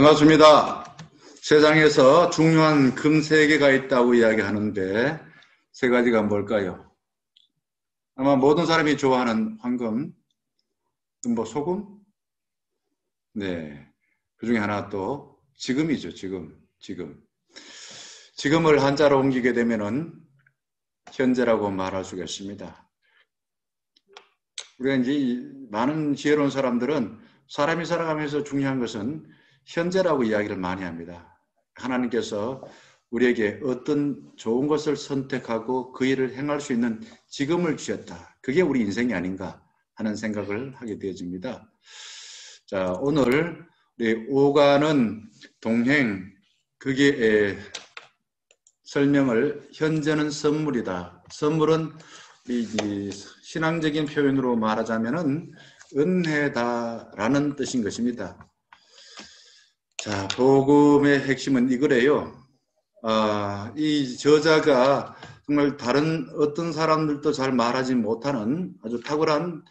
반갑습니다. 세상에서 중요한 금 세 개가 있다고 이야기하는데 세 가지가 뭘까요? 아마 모든 사람이 좋아하는 황금, 뭐 소금? 네. 그 중에 하나 또 지금이죠. 지금. 지금을 한자로 옮기게 되면은 현재라고 말할 수가 있습니다. 우리가 이제 많은 지혜로운 사람들은 사람이 살아가면서 중요한 것은 현재라고 이야기를 많이 합니다. 하나님께서 우리에게 어떤 좋은 것을 선택하고 그 일을 행할 수 있는 지금을 주셨다. 그게 우리 인생이 아닌가 하는 생각을 하게 되어집니다. 자, 오늘 우리 오가는 동행 그게 설명을 현재는 선물이다. 선물은 이 신앙적인 표현으로 말하자면은 은혜다라는 뜻인 것입니다. 자, 복음의 핵심은 이거래요. 이 저자가 정말 다른 어떤 사람들도 잘 말하지 못하는 아주 탁월한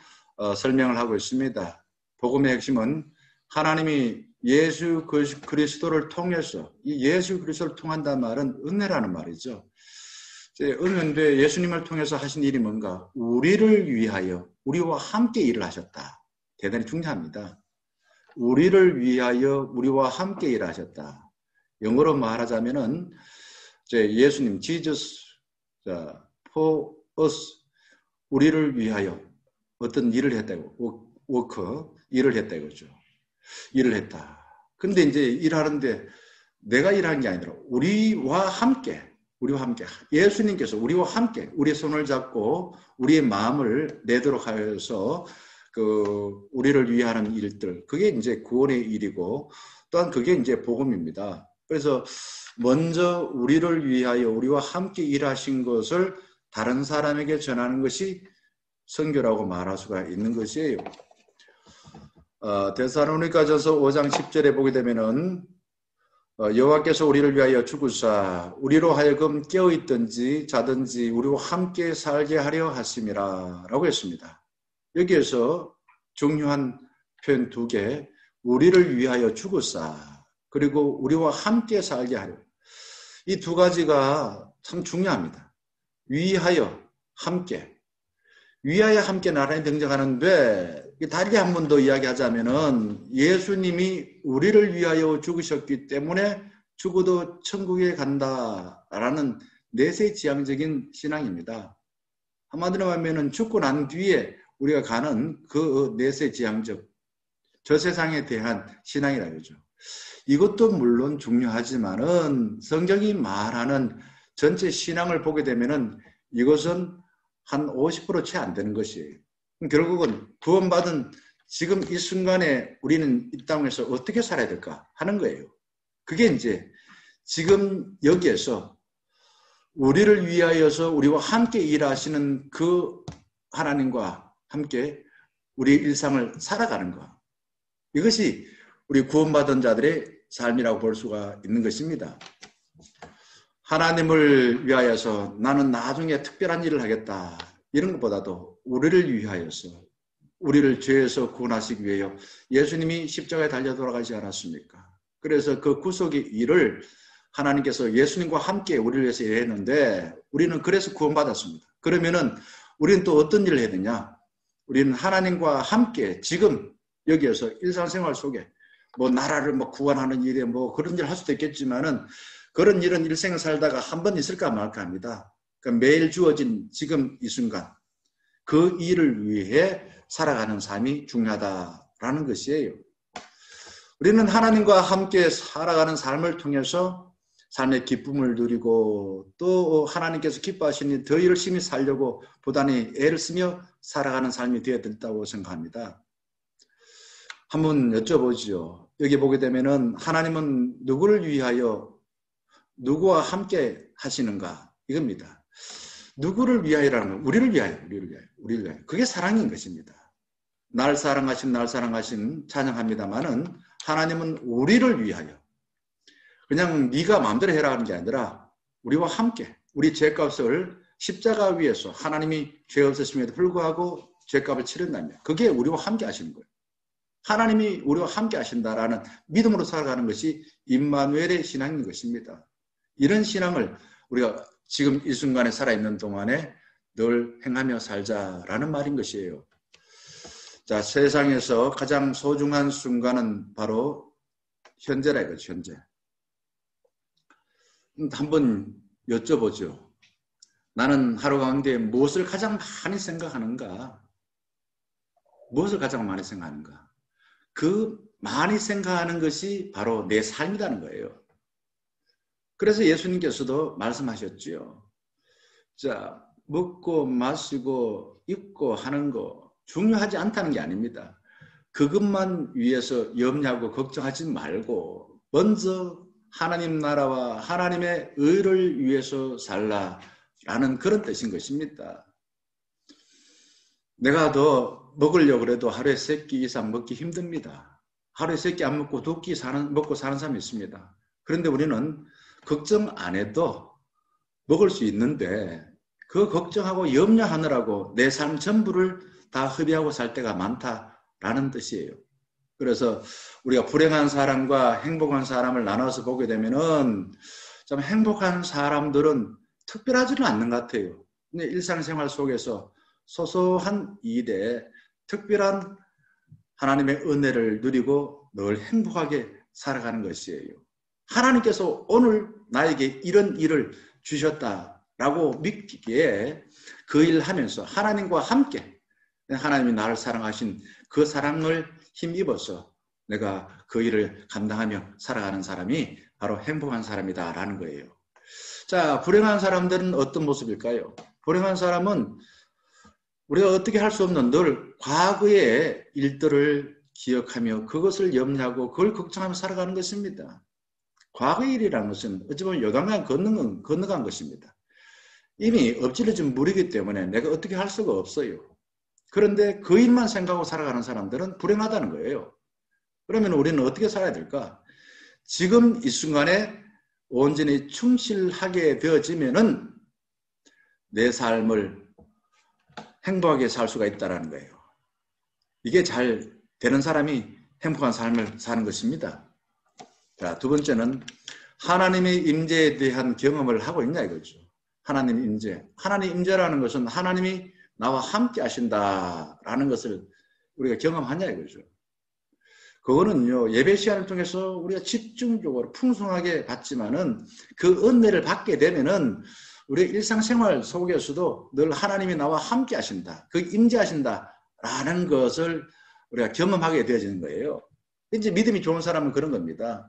설명을 하고 있습니다. 복음의 핵심은 하나님이 예수 그리스도를 통해서, 이 예수 그리스도를 통한다는 말은 은혜라는 말이죠. 은혜인데 예수님을 통해서 하신 일이 뭔가? 우리를 위하여, 우리와 함께 일을 하셨다. 대단히 중요합니다. 우리를 위하여 우리와 함께 일하셨다. 영어로 말하자면은 예수님, Jesus, for us, 우리를 위하여 어떤 일을 했다고, work, 일을 했다 이거죠. 일을 했다. 근데 이제 일하는데 내가 일하는 게 아니라 우리와 함께 예수님께서 우리와 함께 우리의 손을 잡고 우리의 마음을 내도록 하여서 우리를 위하는 일들, 그게 이제 구원의 일이고 또한 그게 이제 복음입니다. 그래서 먼저 우리를 위하여 우리와 함께 일하신 것을 다른 사람에게 전하는 것이 선교라고 말할 수가 있는 것이에요. 데살로니가전서 5장 10절에 보게 되면은 여호와께서 우리를 위하여 죽으사 우리로 하여금 깨어있든지 자든지 우리와 함께 살게 하려 하심이라 라고 했습니다. 여기에서 중요한 표현 두 개, 우리를 위하여 죽으사 그리고 우리와 함께 살게 하려, 이 두 가지가 참 중요합니다. 위하여 함께, 위하여 함께 나란히 등장하는데 다르게 한 번 더 이야기하자면은 예수님이 우리를 위하여 죽으셨기 때문에 죽어도 천국에 간다라는 내세지향적인 신앙입니다. 한마디로 하면은 죽고 난 뒤에 우리가 가는 그 내세지향적 저 세상에 대한 신앙이라 그러죠. 이것도 물론 중요하지만은 성경이 말하는 전체 신앙을 보게 되면은 이것은 한 50% 채 안 되는 것이에요. 결국은 구원받은 지금 이 순간에 우리는 이 땅에서 어떻게 살아야 될까 하는 거예요. 그게 이제 지금 여기에서 우리를 위하여서 우리와 함께 일하시는 그 하나님과 함께 우리 일상을 살아가는 것. 이것이 우리 구원받은 자들의 삶이라고 볼 수가 있는 것입니다. 하나님을 위하여서 나는 나중에 특별한 일을 하겠다. 이런 것보다도 우리를 위하여서 우리를 죄에서 구원하시기 위하여 예수님이 십자가에 달려 돌아가지 않았습니까? 그래서 그 구속의 일을 하나님께서 예수님과 함께 우리를 위해서 일했는데 우리는 그래서 구원받았습니다. 그러면은 우리는 또 어떤 일을 해야 되냐? 우리는 하나님과 함께 지금 여기에서 일상생활 속에 뭐 나라를 뭐 구원하는 일에 뭐 그런 일 할 수도 있겠지만은 그런 일은 일생을 살다가 한 번 있을까 말까 합니다. 그러니까 매일 주어진 지금 이 순간 그 일을 위해 살아가는 삶이 중요하다라는 것이에요. 우리는 하나님과 함께 살아가는 삶을 통해서 삶의 기쁨을 누리고 또 하나님께서 기뻐하시니 더 열심히 살려고 보다니 애를 쓰며 살아가는 삶이 되어야 된다고 생각합니다. 한번 여쭤보죠. 여기 보게 되면은 하나님은 누구를 위하여 누구와 함께 하시는가 이겁니다. 누구를 위하여라는 건 우리를 위하여. 그게 사랑인 것입니다. 날 사랑하신 찬양합니다만은 하나님은 우리를 위하여 그냥 네가 마음대로 해라 하는 게 아니라 우리와 함께 우리 죄값을 십자가 위에서 하나님이 죄 없으심에도 불구하고 죄값을 치른다면 그게 우리와 함께 하시는 거예요. 하나님이 우리와 함께 하신다라는 믿음으로 살아가는 것이 임마누엘의 신앙인 것입니다. 이런 신앙을 우리가 지금 이 순간에 살아있는 동안에 늘 행하며 살자라는 말인 것이에요. 자, 세상에서 가장 소중한 순간은 바로 현재라 이거죠, 현재. 한번 여쭤보죠. 나는 하루 가운데 무엇을 가장 많이 생각하는가? 무엇을 가장 많이 생각하는가? 그 많이 생각하는 것이 바로 내 삶이라는 거예요. 그래서 예수님께서도 말씀하셨지요. 자, 먹고 마시고 입고 하는 거 중요하지 않다는 게 아닙니다. 그것만 위해서 염려하고 걱정하지 말고 먼저 하나님 나라와 하나님의 의를 위해서 살라라는 그런 뜻인 것입니다. 내가 더 먹으려고 해도 하루에 3끼 이상 먹기 힘듭니다. 하루에 3끼 안 먹고 2끼 먹고 사는 사람이 있습니다. 그런데 우리는 걱정 안 해도 먹을 수 있는데 그 걱정하고 염려하느라고 내 삶 전부를 다 허비하고 살 때가 많다라는 뜻이에요. 그래서 우리가 불행한 사람과 행복한 사람을 나눠서 보게 되면은 좀 행복한 사람들은 특별하지는 않는 것 같아요. 근데 일상생활 속에서 소소한 일에 특별한 하나님의 은혜를 누리고 늘 행복하게 살아가는 것이에요. 하나님께서 오늘 나에게 이런 일을 주셨다라고 믿기에 그 일을 하면서 하나님과 함께 하나님이 나를 사랑하신 그 사랑을 힘입어서 내가 그 일을 감당하며 살아가는 사람이 바로 행복한 사람이다라는 거예요. 자, 불행한 사람들은 어떤 모습일까요? 불행한 사람은 우리가 어떻게 할 수 없는 늘 과거의 일들을 기억하며 그것을 염려하고 그걸 걱정하며 살아가는 것입니다. 과거의 일이라는 것은 어찌 보면 요단강 건너간 것입니다. 이미 엎질러진 물이기 때문에 내가 어떻게 할 수가 없어요. 그런데 그 일만 생각하고 살아가는 사람들은 불행하다는 거예요. 그러면 우리는 어떻게 살아야 될까? 지금 이 순간에 온전히 충실하게 되어지면은 내 삶을 행복하게 살 수가 있다는 거예요. 이게 잘 되는 사람이 행복한 삶을 사는 것입니다. 자, 두 번째는 하나님의 임재에 대한 경험을 하고 있냐 이거죠. 하나님 임재. 하나님 임재라는 것은 하나님이 나와 함께 하신다라는 것을 우리가 경험하냐 이거죠. 그거는요, 예배 시간을 통해서 우리가 집중적으로 풍성하게 받지만은 그 은혜를 받게 되면은 우리의 일상생활 속에서도 늘 하나님이 나와 함께 하신다. 그 임재하신다라는 것을 우리가 경험하게 되어지는 거예요. 이제 믿음이 좋은 사람은 그런 겁니다.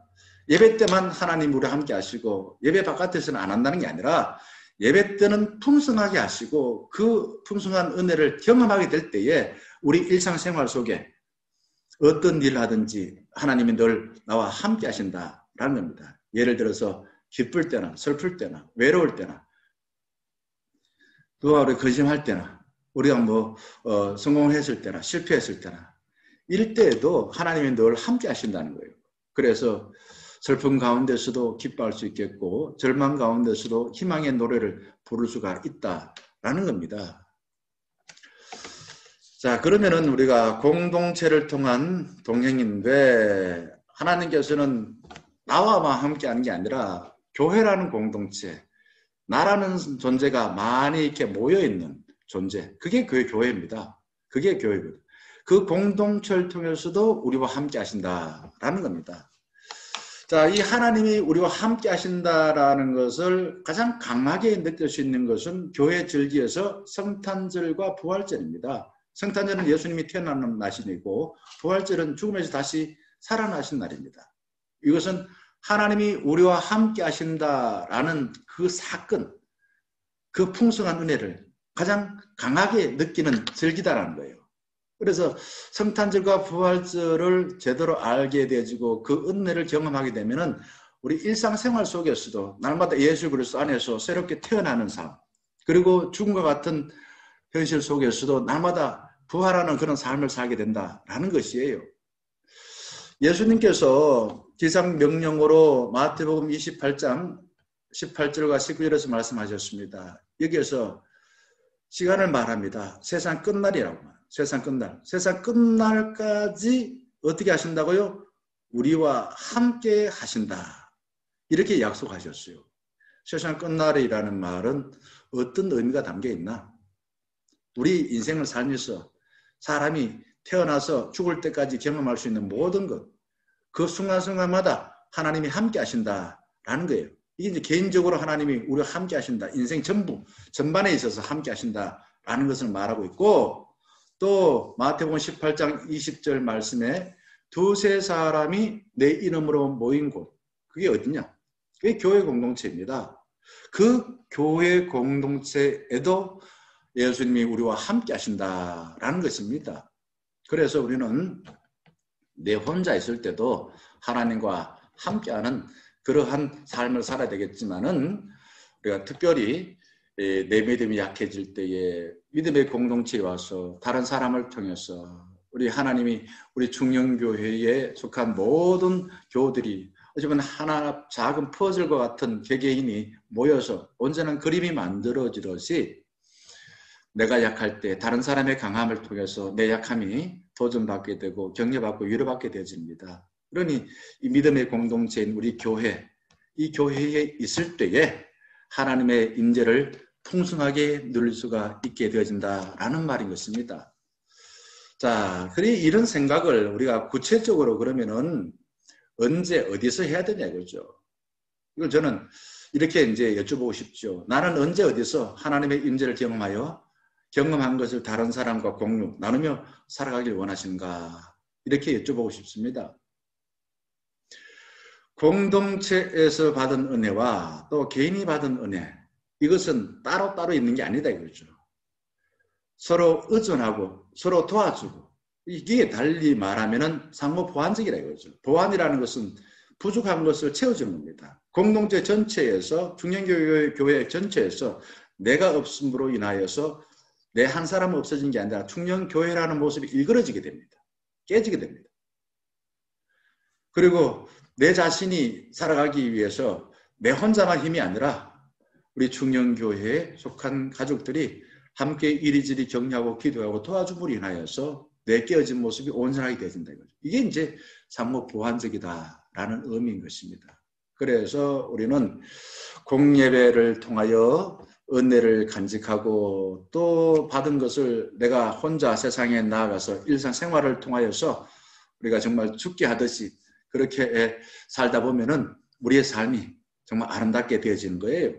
예배 때만 하나님 우리와 함께 하시고 예배 바깥에서는 안 한다는 게 아니라 예배 때는 풍성하게 하시고 그 풍성한 은혜를 경험하게 될 때에 우리 일상생활 속에 어떤 일을 하든지 하나님이 늘 나와 함께 하신다라는 겁니다. 예를 들어서 기쁠 때나 슬플 때나 외로울 때나 또 우리 거짓말 때나 우리가 성공했을 때나 실패했을 때나 이럴 때에도 하나님이 늘 함께 하신다는 거예요. 그래서 슬픔 가운데서도 기뻐할 수 있겠고 절망 가운데서도 희망의 노래를 부를 수가 있다라는 겁니다. 자, 그러면은 우리가 공동체를 통한 동행인데 하나님께서는 나와만 함께 하는 게 아니라 교회라는 공동체, 나라는 존재가 많이 이렇게 모여있는 존재, 그게 교회입니다. 그게 교회거든요. 그 공동체를 통해서도 우리와 함께 하신다라는 겁니다. 자, 이 하나님이 우리와 함께 하신다라는 것을 가장 강하게 느낄 수 있는 것은 교회 절기에서 성탄절과 부활절입니다. 성탄절은 예수님이 태어나는 날이고 부활절은 죽음에서 다시 살아나신 날입니다. 이것은 하나님이 우리와 함께 하신다라는 그 사건, 그 풍성한 은혜를 가장 강하게 느끼는 절기다라는 거예요. 그래서 성탄절과 부활절을 제대로 알게 되어지고 그 은혜를 경험하게 되면은 우리 일상생활 속에서도 날마다 예수 그리스도 안에서 새롭게 태어나는 삶, 그리고 죽음과 같은 현실 속에서도 날마다 부활하는 그런 삶을 살게 된다라는 것이에요. 예수님께서 기상 명령으로 마태복음 28장 18절과 19절에서 말씀하셨습니다. 여기에서 시간을 말합니다. 세상 끝날이라고. 세상 끝날까지 어떻게 하신다고요? 우리와 함께 하신다. 이렇게 약속하셨어요. 세상 끝날이라는 말은 어떤 의미가 담겨 있나? 우리 인생을 살면서 사람이 태어나서 죽을 때까지 경험할 수 있는 모든 것, 그 순간순간마다 하나님이 함께 하신다라는 거예요. 이게 이제 개인적으로 하나님이 우리와 함께 하신다. 인생 전반에 있어서 함께 하신다라는 것을 말하고 있고, 또 마태복음 18장 20절 말씀에 두세 사람이 내 이름으로 모인 곳, 그게 어디냐? 그게 교회 공동체입니다. 그 교회 공동체에도 예수님이 우리와 함께 하신다라는 것입니다. 그래서 우리는 내 혼자 있을 때도 하나님과 함께하는 그러한 삶을 살아야 되겠지만은, 우리가 특별히 내 믿음이 약해질 때에 믿음의 공동체에 와서 다른 사람을 통해서 우리 하나님이 우리 중영교회에 속한 모든 교우들이 어쩌면 하나 작은 퍼즐과 같은 개개인이 모여서 온전한 그림이 만들어지듯이, 내가 약할 때 다른 사람의 강함을 통해서 내 약함이 도전받게 되고 격려받고 위로받게 되어집니다. 그러니 이 믿음의 공동체인 우리 교회, 이 교회에 있을 때에 하나님의 임재를 풍성하게 누릴 수가 있게 되어진다라는 말인 것입니다. 자, 그리 이런 생각을 우리가 구체적으로 그러면은 언제 어디서 해야 되냐 이거죠. 이걸 저는 이렇게 이제 여쭤보고 싶죠. 나는 언제 어디서 하나님의 임재를 경험한 것을 다른 사람과 공유, 나누며 살아가길 원하신가? 이렇게 여쭤보고 싶습니다. 공동체에서 받은 은혜와 또 개인이 받은 은혜, 이것은 따로따로 있는 게 아니다 이거죠. 서로 의존하고 서로 도와주고, 이게 달리 말하면은 상호 보완적이라 이거죠. 보완이라는 것은 부족한 것을 채워주는 겁니다. 공동체 전체에서, 중년교회 전체에서 내가 없음으로 인하여서 내 한 사람은 없어진 게 아니라 중년교회라는 모습이 일그러지게 됩니다. 깨지게 됩니다. 그리고 내 자신이 살아가기 위해서 내 혼자만 힘이 아니라 우리 중년교회에 속한 가족들이 함께 이리저리 격려하고 기도하고 도와줌으로 인하여서 내 깨어진 모습이 온전하게 되어진다 이거죠. 이게 이제 상호 보완적이다라는 의미인 것입니다. 그래서 우리는 공예배를 통하여 은혜를 간직하고 또 받은 것을 내가 혼자 세상에 나아가서 일상생활을 통하여서 우리가 정말 죽게 하듯이 그렇게 살다 보면은 우리의 삶이 정말 아름답게 되어지는 거예요.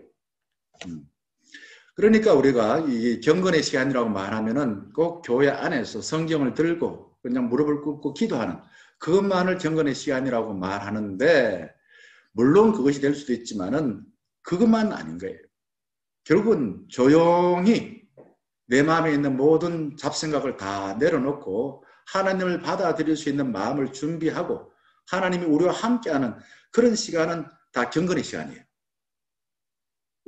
그러니까 우리가 이 경건의 시간이라고 말하면은 꼭 교회 안에서 성경을 들고 그냥 무릎을 꿇고 기도하는 그것만을 경건의 시간이라고 말하는데, 물론 그것이 될 수도 있지만은 그것만 아닌 거예요. 결국은 조용히 내 마음에 있는 모든 잡생각을 다 내려놓고 하나님을 받아들일 수 있는 마음을 준비하고 하나님이 우리와 함께하는 그런 시간은 다 경건의 시간이에요.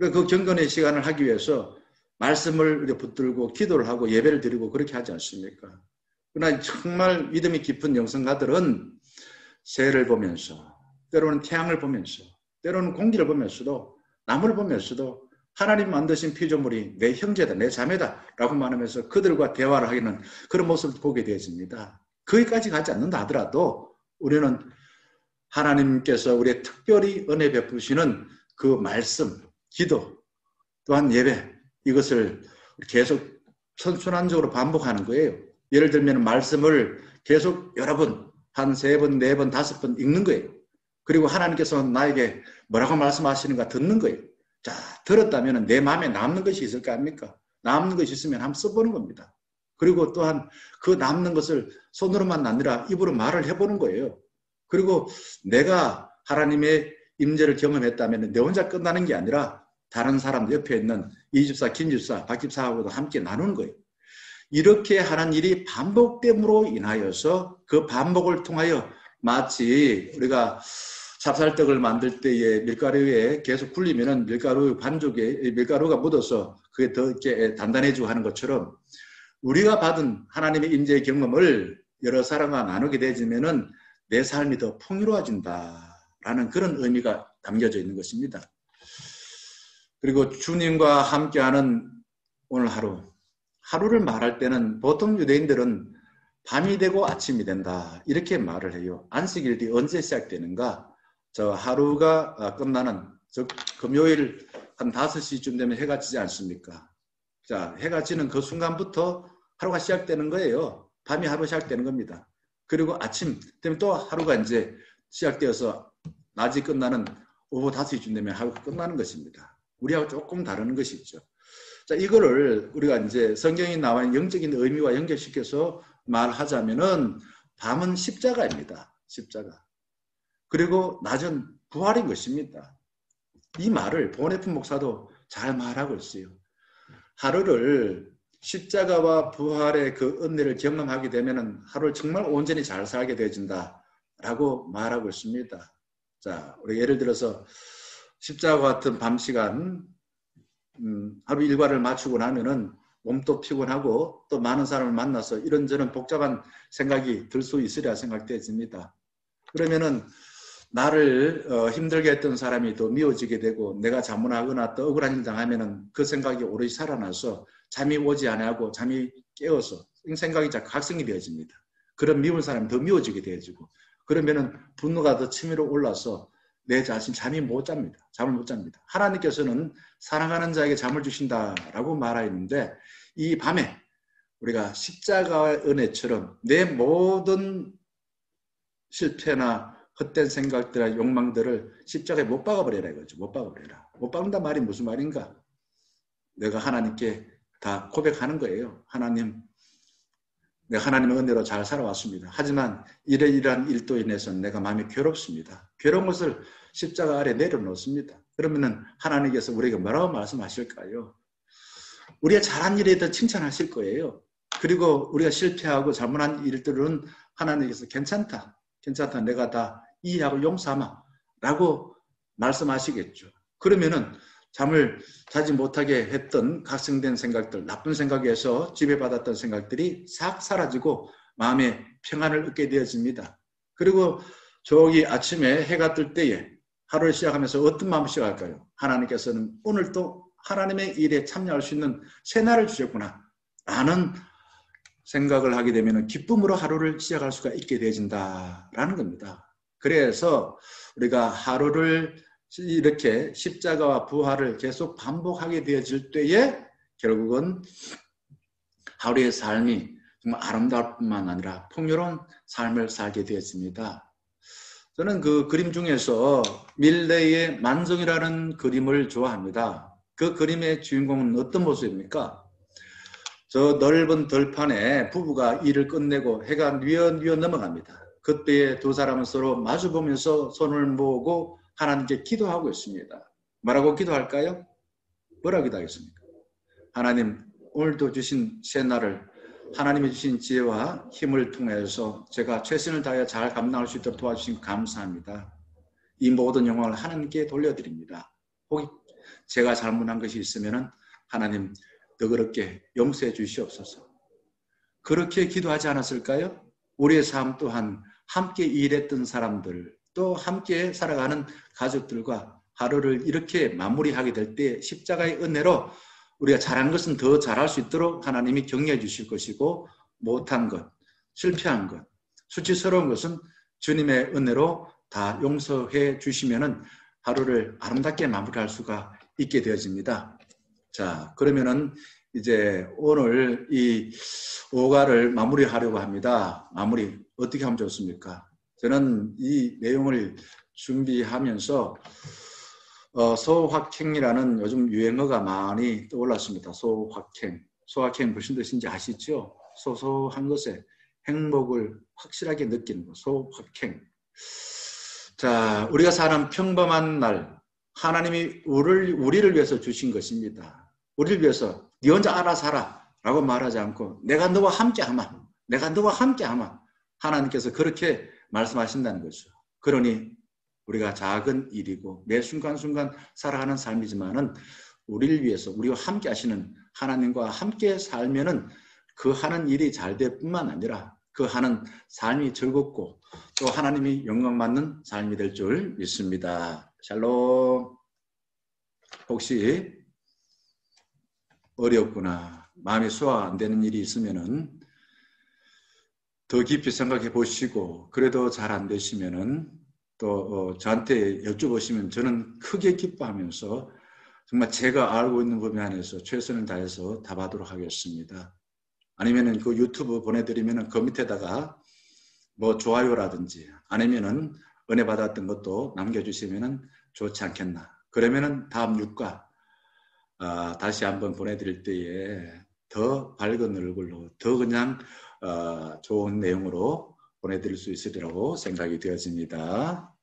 그 경건의 시간을 하기 위해서 말씀을 붙들고 기도를 하고 예배를 드리고 그렇게 하지 않습니까? 그러나 정말 믿음이 깊은 영성가들은 새를 보면서, 때로는 태양을 보면서, 때로는 공기를 보면서도, 나무를 보면서도 하나님 만드신 피조물이 내 형제다, 내 자매다 라고 말하면서 그들과 대화를 하기는 그런 모습을 보게 되어집니다. 거기까지 가지 않는다 하더라도 우리는 하나님께서 우리의 특별히 은혜 베푸시는 그 말씀, 기도, 또한 예배, 이것을 계속 선순환적으로 반복하는 거예요. 예를 들면 말씀을 계속 여러 번, 한 3번, 4번, 5번 읽는 거예요. 그리고 하나님께서 나에게 뭐라고 말씀하시는가 듣는 거예요. 자, 들었다면 내 마음에 남는 것이 있을 거 아닙니까? 남는 것이 있으면 한번 써보는 겁니다. 그리고 또한 그 남는 것을 손으로만 아니라 입으로 말을 해보는 거예요. 그리고 내가 하나님의 임재를 경험했다면 내 혼자 끝나는 게 아니라 다른 사람 옆에 있는 이 집사, 김 집사, 박 집사하고도 함께 나누는 거예요. 이렇게 하는 일이 반복됨으로 인하여서 그 반복을 통하여 마치 우리가 찹쌀떡을 만들 때에 밀가루에 계속 굴리면은 밀가루 반죽에 밀가루가 묻어서 그게 더 이렇게 단단해지고 하는 것처럼 우리가 받은 하나님의 임재의 경험을 여러 사람과 나누게 되지면은 내 삶이 더 풍요로워진다라는 그런 의미가 담겨져 있는 것입니다. 그리고 주님과 함께하는 오늘 하루를 말할 때는 보통 유대인들은 밤이 되고 아침이 된다. 이렇게 말을 해요. 안식일이 언제 시작되는가? 저 하루가 끝나는 즉 금요일 한 5시쯤 되면 해가 지지 않습니까? 자, 해가 지는 그 순간부터 하루가 시작되는 거예요. 밤이 하루 시작되는 겁니다. 그리고 아침 되면 또 하루가 이제 시작되어서 낮이 끝나는 오후 5시쯤 되면 하루가 끝나는 것입니다. 우리하고 조금 다른 것이 있죠. 자, 이거를 우리가 이제 성경에 나와 있는 영적인 의미와 연결시켜서 말하자면은 밤은 십자가입니다. 십자가. 그리고 낮은 부활인 것입니다. 이 말을 보네픈 목사도 잘 말하고 있어요. 하루를 십자가와 부활의 그 은혜를 경험하게 되면은 하루를 정말 온전히 잘 살게 되어진다라고 말하고 있습니다. 자, 우리 예를 들어서 십자가 같은 밤 시간 하루 일과를 마치고 나면은 몸도 피곤하고 또 많은 사람을 만나서 이런저런 복잡한 생각이 들 수 있으리라 생각되어집니다. 그러면은 나를 힘들게 했던 사람이 더 미워지게 되고 내가 자문하거나 또 억울한 일 당하면은 그 생각이 오롯이 살아나서 잠이 오지 않고 잠이 깨어서 생각이 자꾸 각성이 되어집니다. 그런 미운 사람이 더 미워지게 되어지고 그러면은 분노가 더 치밀어 올라서 내 자신 잠이 못 잡니다. 잠을 못 잡니다. 하나님께서는 사랑하는 자에게 잠을 주신다라고 말하였는데 이 밤에 우리가 십자가의 은혜처럼 내 모든 실패나 헛된 생각들과 욕망들을 십자가에 못 박아버려라 이거죠. 못 박아버려라. 못 박는다 말이 무슨 말인가? 내가 하나님께 다 고백하는 거예요. 하나님, 내가 하나님의 은혜로 잘 살아왔습니다. 하지만 이러이러한 일도 인해서 내가 마음이 괴롭습니다. 괴로운 것을 십자가 아래 내려놓습니다. 그러면은 하나님께서 우리에게 뭐라고 말씀하실까요? 우리가 잘한 일에 대해 칭찬하실 거예요. 그리고 우리가 실패하고 잘못한 일들은 하나님께서 괜찮다. 괜찮다. 내가 다 이해하고 용서하마. 라고 말씀하시겠죠. 그러면은 잠을 자지 못하게 했던 각성된 생각들, 나쁜 생각에서 지배받았던 생각들이 싹 사라지고 마음의 평안을 얻게 되어집니다. 그리고 저기 아침에 해가 뜰 때에 하루를 시작하면서 어떤 마음을 시작할까요? 하나님께서는 오늘도 하나님의 일에 참여할 수 있는 새날을 주셨구나. 라는 생각을 하게 되면 기쁨으로 하루를 시작할 수가 있게 되어진다라는 겁니다. 그래서 우리가 하루를 이렇게 십자가와 부활을 계속 반복하게 되어질 때에 결국은 하루의 삶이 정말 아름다울 뿐만 아니라 풍요로운 삶을 살게 되었습니다. 저는 그 그림 중에서 밀레의 만성이라는 그림을 좋아합니다. 그 그림의 주인공은 어떤 모습입니까? 저 넓은 들판에 부부가 일을 끝내고 해가 뉘어 넘어갑니다. 그때에 두 사람은 서로 마주보면서 손을 모으고 하나님께 기도하고 있습니다. 뭐라고 기도할까요? 뭐라고 기도하겠습니까? 하나님, 오늘도 주신 새날을 하나님이 주신 지혜와 힘을 통해서 제가 최선을 다해 잘 감당할 수 있도록 도와주신 감사합니다. 이 모든 영광을 하나님께 돌려드립니다. 혹시 제가 잘못한 것이 있으면 하나님 너그럽게 용서해 주시옵소서. 그렇게 기도하지 않았을까요? 우리의 삶 또한 함께 일했던 사람들, 또 함께 살아가는 가족들과 하루를 이렇게 마무리하게 될 때 십자가의 은혜로 우리가 잘한 것은 더 잘할 수 있도록 하나님이 격려해 주실 것이고 못한 것, 실패한 것, 수치스러운 것은 주님의 은혜로 다 용서해 주시면은 하루를 아름답게 마무리할 수가 있게 되어집니다. 자, 그러면은 이제 오늘 이 5가를 마무리하려고 합니다. 마무리 어떻게 하면 좋습니까? 저는 이 내용을 준비하면서 소확행이라는 요즘 유행어가 많이 떠올랐습니다. 소확행. 소확행 무슨 뜻인지 아시죠? 소소한 것에 행복을 확실하게 느끼는 것. 소확행. 자, 우리가 사는 평범한 날 하나님이 우리를 위해서 주신 것입니다. 우리를 위해서 네 혼자 알아서 하라 라고 말하지 않고 내가 너와 함께 하마. 내가 너와 함께 하마. 하나님께서 그렇게 말씀하신다는 거죠. 그러니 우리가 작은 일이고 매 순간순간 살아가는 삶이지만은 우리를 위해서 우리와 함께 하시는 하나님과 함께 살면은 그 하는 일이 잘 될 뿐만 아니라 그 하는 삶이 즐겁고 또 하나님이 영광받는 삶이 될 줄 믿습니다. 샬롬. 혹시 어렵거나 마음이 소화 안 되는 일이 있으면은 더 깊이 생각해 보시고 그래도 잘 안 되시면은 또 저한테 여쭤보시면 저는 크게 기뻐하면서 정말 제가 알고 있는 범위 안에서 최선을 다해서 답하도록 하겠습니다. 아니면은 그 유튜브 보내드리면은 그 밑에다가 뭐 좋아요라든지 아니면은 은혜 받았던 것도 남겨주시면은 좋지 않겠나. 그러면은 다음 육과 다시 한번 보내드릴 때에 더 밝은 얼굴로 더 그냥 좋은 내용으로 보내드릴 수 있으리라고 생각이 되어집니다.